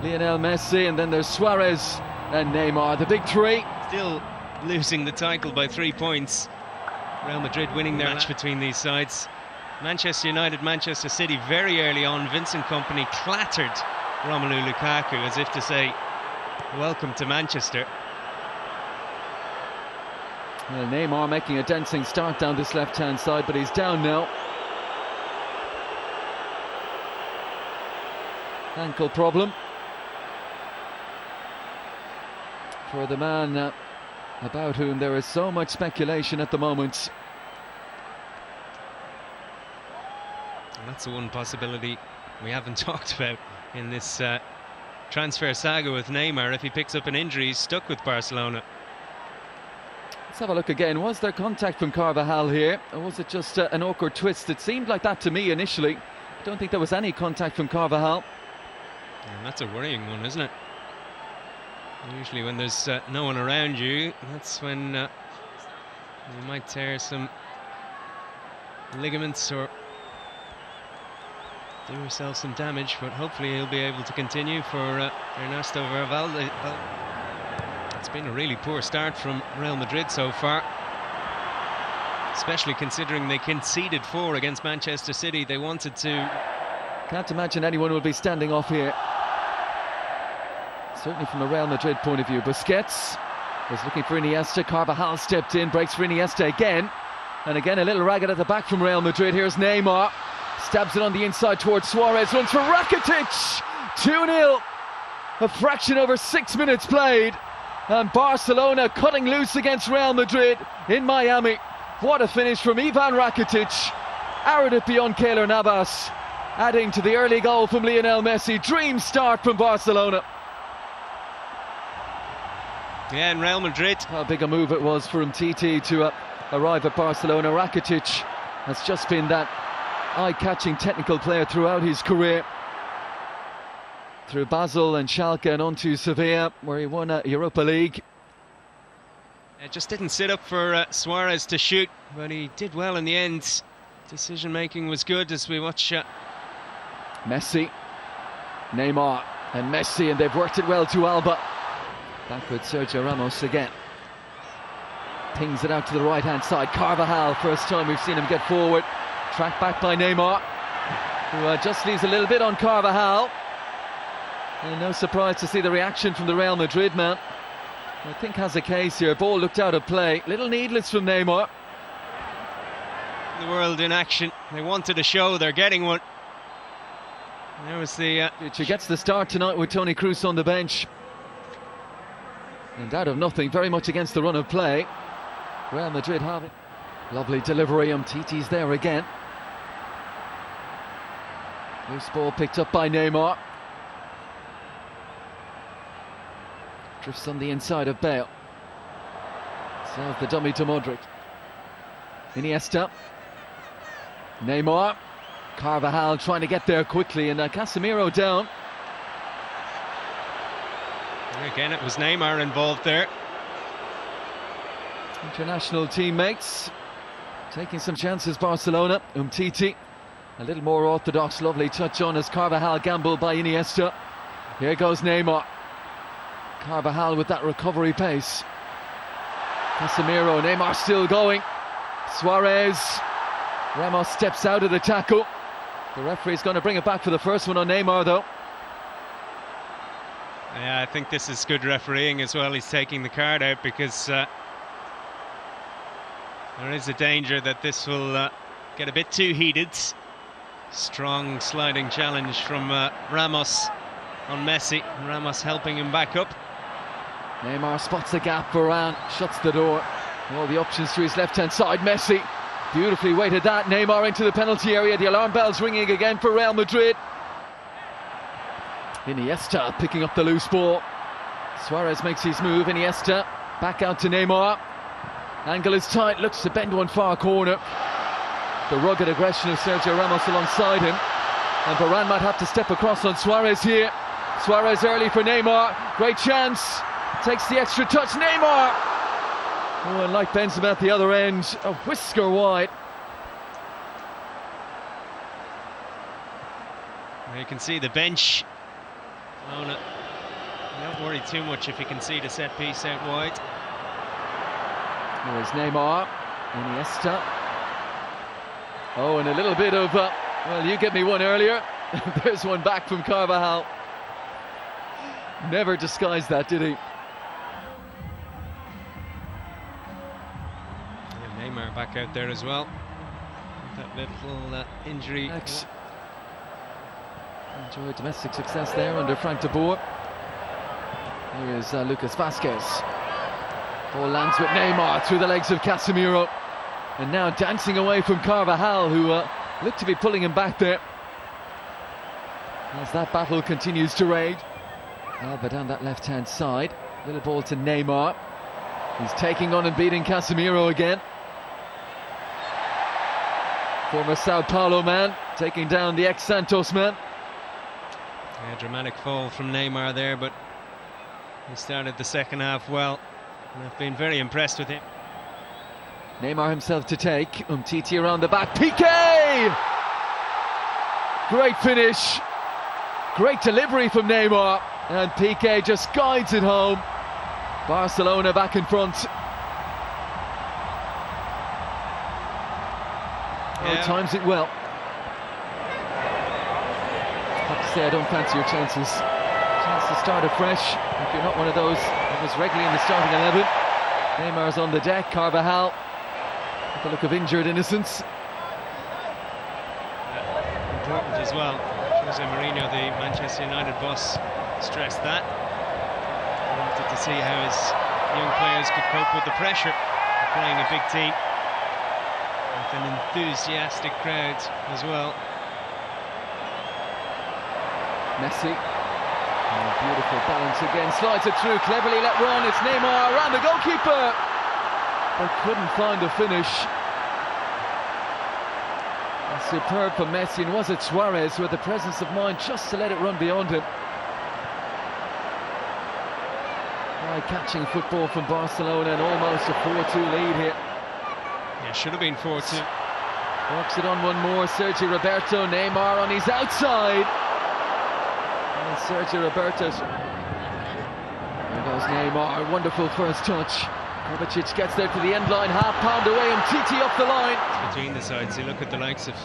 Lionel Messi, and then there's Suarez and Neymar, the big three. Still losing the title by 3 points. Real Madrid winning their match between these sides. Manchester United, Manchester City very early on. Vincent Kompany clattered Romelu Lukaku as if to say, welcome to Manchester. Well, Neymar making a dancing start down this left-hand side, but he's down now. Ankle problem for the man about whom there is so much speculation at the moment. And that's the one possibility we haven't talked about in this transfer saga with Neymar. If he picks up an injury, he's stuck with Barcelona. Let's have a look again. Was there contact from Carvajal here, or was it just an awkward twist? It seemed like that to me initially. I don't think there was any contact from Carvajal. And that's a worrying one, isn't it? Usually when there's no one around you, that's when you might tear some ligaments or do yourself some damage, but hopefully he'll be able to continue for Ernesto Valverde. It's been a really poor start from Real Madrid so far, especially considering they conceded 4 against Manchester City. They wanted to... Can't imagine anyone will be standing off here. Certainly from a Real Madrid point of view. Busquets was looking for Iniesta. Carvajal stepped in, breaks for Iniesta again. And again a little ragged at the back from Real Madrid. Here's Neymar. Stabs it on the inside towards Suarez. Runs for Rakitic. 2-0. A fraction over 6 minutes played. And Barcelona cutting loose against Real Madrid in Miami. What a finish from Ivan Rakitic. Arrowed it beyond Keylor Navas, adding to the early goal from Lionel Messi. Dream start from Barcelona. Yeah, and Real Madrid. How big a move it was for Umtiti to arrive at Barcelona. Rakitic has just been that eye-catching technical player throughout his career. Through Basel and Schalke and on to Sevilla, where he won a Europa League. It just didn't sit up for Suarez to shoot, but he did well in the end. Decision-making was good as we watch Messi, Neymar and Messi, and they've worked it well to Alba. Back with Sergio Ramos again. Pings it out to the right-hand side. Carvajal, first time we've seen him get forward. Tracked back by Neymar, who just leaves a little bit on Carvajal. And no surprise to see the reaction from the Real Madrid man. I think has a case here. Ball looked out of play. Little needless from Neymar. The world in action. They wanted a show, they're getting one. There was the... She gets the start tonight with Toni Kroos on the bench. And out of nothing, very much against the run of play. Real Madrid have it. Lovely delivery. Umtiti's there again. Loose ball picked up by Neymar. Drifts on the inside of Bale. Serves the dummy to Modric. Iniesta. Neymar. Carvajal trying to get there quickly, and Casemiro down. Again, it was Neymar involved there. International teammates taking some chances. Barcelona. Umtiti a little more orthodox. Lovely touch on as Carvajal gambled by Iniesta. Here goes Neymar. Carvajal with that recovery pace. Casemiro. Neymar still going. Suarez. Ramos steps out of the tackle. The referee's going to bring it back for the first one on Neymar though. Yeah, I think this is good refereeing as well. He's taking the card out because there is a danger that this will get a bit too heated. Strong sliding challenge from Ramos on Messi. Ramos helping him back up. Neymar spots the gap. Varane shuts the door. All the options to his left-hand side. Messi beautifully weighted that. Neymar into the penalty area. The alarm bells ringing again for Real Madrid. Iniesta picking up the loose ball. Suarez makes his move. Iniesta back out to Neymar. Angle is tight, looks to bend one far corner. The rugged aggression of Sergio Ramos alongside him. And Varane might have to step across on Suarez here. Suarez early for Neymar. Great chance. Takes the extra touch. Neymar! Oh, and like Benzema at the other end, a whisker wide. You can see the bench Don't worry too much if you can see the set piece out wide. Here's Neymar, Iniesta. Oh, and a little bit of, well, you get me one earlier. There's one back from Carvajal. Never disguised that, did he? Yeah, Neymar back out there as well. That little injury. Enjoyed domestic success there under Frank de Boer. Here's Lucas Vazquez. Ball lands with Neymar through the legs of Casemiro. And now dancing away from Carvajal, who looked to be pulling him back there. As that battle continues to rage. Alba down that left-hand side. Little ball to Neymar. He's taking on and beating Casemiro again. Former Sao Paulo man taking down the ex-Santos man. Yeah, dramatic fall from Neymar there, but he started the second half well. And I've been very impressed with him. Neymar himself to take. Umtiti around the back. Piqué! Great finish. Great delivery from Neymar. And Piqué just guides it home. Barcelona back in front. Yeah. Times it well. I have to say I don't fancy your chances. Chance to start afresh. If you're not one of those that was regularly in the starting 11. Neymar's on the deck. Carvajal. With a look of injured innocence. Yeah, important as well. Jose Mourinho, the Manchester United boss, stressed that. He wanted to see how his young players could cope with the pressure of playing a big team with an enthusiastic crowd as well. Messi. Oh, beautiful balance again. Slides it through, cleverly let run. It's Neymar around the goalkeeper, but couldn't find a finish. Superb for Messi, and was it Suarez with the presence of mind just to let it run beyond him. Eye-catching football from Barcelona and almost a 4-2 lead here. Yeah, should have been 4-2. Walks it on one more. Sergio Roberto. Neymar on his outside. And Sergio Roberto. There goes Neymar. Wonderful first touch. Kovacic gets there to the end line, half pound away, and Titi up the line. Between the sides, you look at the likes of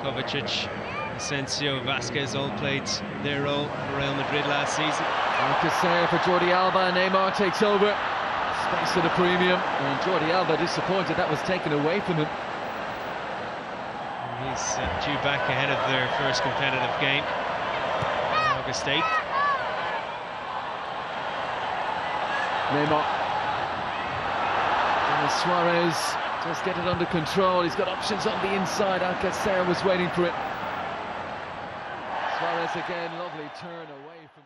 Kovacic, Asensio, Vazquez all played their role for Real Madrid last season. Alcacer for Jordi Alba, and Neymar takes over. Space at a premium, and Jordi Alba disappointed that was taken away from him. And he's due back ahead of their first competitive game on August 8th. Neymar. Suarez just get it under control. He's got options on the inside. Alcacer was waiting for it. Suarez again, lovely turn away from